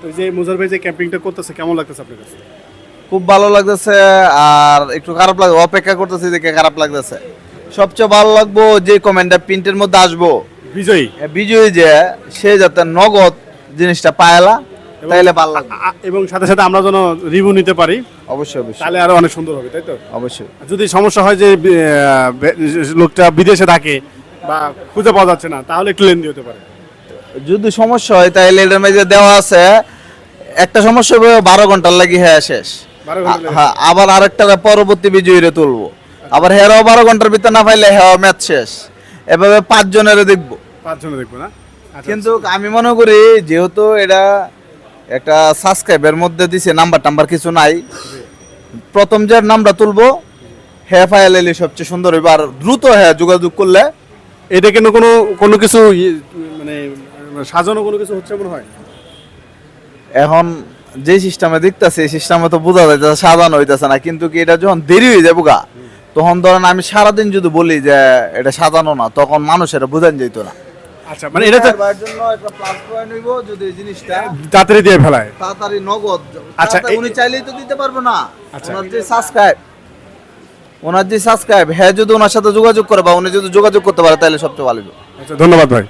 ওই যে মুজার ভাই যে ক্যাম্পিংটা করতেছে কেমন লাগতেছে আপনার কাছে? খুব ভালো লাগতেছে, আর একটু খারাপ লাগে, অপেক্ষা করতেছি দেখে খারাপ লাগতেছে। সবচেয়ে ভালো লাগবো যে কমেন্টটা প্রিন্টের মধ্যে আসবো বিজয়ী বিজয়ী, যে সে যাতে নগদ জিনিসটা পায়লা, তাইলে ভালো লাগবে। এবং সাথে সাথে আমরা যেন রিভিউ নিতে পারি, অবশ্যই অবশ্যই তাহলে আরো অনেক সুন্দর হবে, তাই তো? অবশ্যই। যদি সমস্যা হয় যে লোকটা বিদেশে থাকে বা খুঁজে পাওয়া যাচ্ছে না, তাহলে একটু লেন্দি হতে পারে। যদি সমস্যা হয় তাহলে এটার মধ্যে দেওয়া আছে, একটা সমস্যা হবে 12 ঘন্টার লাগি হ্যাঁ শেষ। 12 ঘন্টা লেগে হ্যাঁ, আবার আরেকটা পরবর্তী বিজয়ীরে তুলবো, আবার হেরাও 12 ঘন্টার ভিতর না পাইলে হ্যাঁ ম্যাচ শেষ। এভাবে 5 জনের দেখবো। 5 জনে দেখবো না? আচ্ছা, কিন্তু আমি মনে করি যেহেতু এটা একটা সাবস্ক্রাইবের মধ্যে দিছে, নাম্বার টাম্বার কিছু নাই, প্রথম যে নামটা তুলবো হ্যাঁ ফাইল এলে সবচেয়ে সুন্দর হইব, আর দ্রুত হ্যাঁ যোগাযোগ করলে। এটা কিন্তু কোনো কোনো কিছু মানে সাজানো কোনো কিছু হচ্ছে মনে হয়। এখন যে সিস্টেমে দেখতেছে এই সিস্টেমে তো বোঝা যাইতেছে সাজানো হইতেছে না, কিন্তু কি এটা যখন দেরি হয়ে যাবো গা, তখন ধরেন আমি সারাদিন যদি বলি যে এটা সাজানো না, তখন মানুষের বোঝান যেত না। আচ্ছা, মানে এটা তো জন্য একটা প্লাস পয়েন্ট হইব যদি এই জিনিসটা তাড়াতাড়ি দিয়ে ফেলায়। তাড়াতাড়ি নগদ। আচ্ছা, তাড়াতাড়ি উনি চাইলেই তো দিতে পারবে না। আচ্ছা। ওনার যে সাবস্ক্রাইব হ্যাঁ যদি ওনার সাথে যোগাযোগ করে বা উনি যদি যোগাযোগ করতে পারে তাহলে সবচেয়ে ভালো হবে। আচ্ছা, ধন্যবাদ ভাই।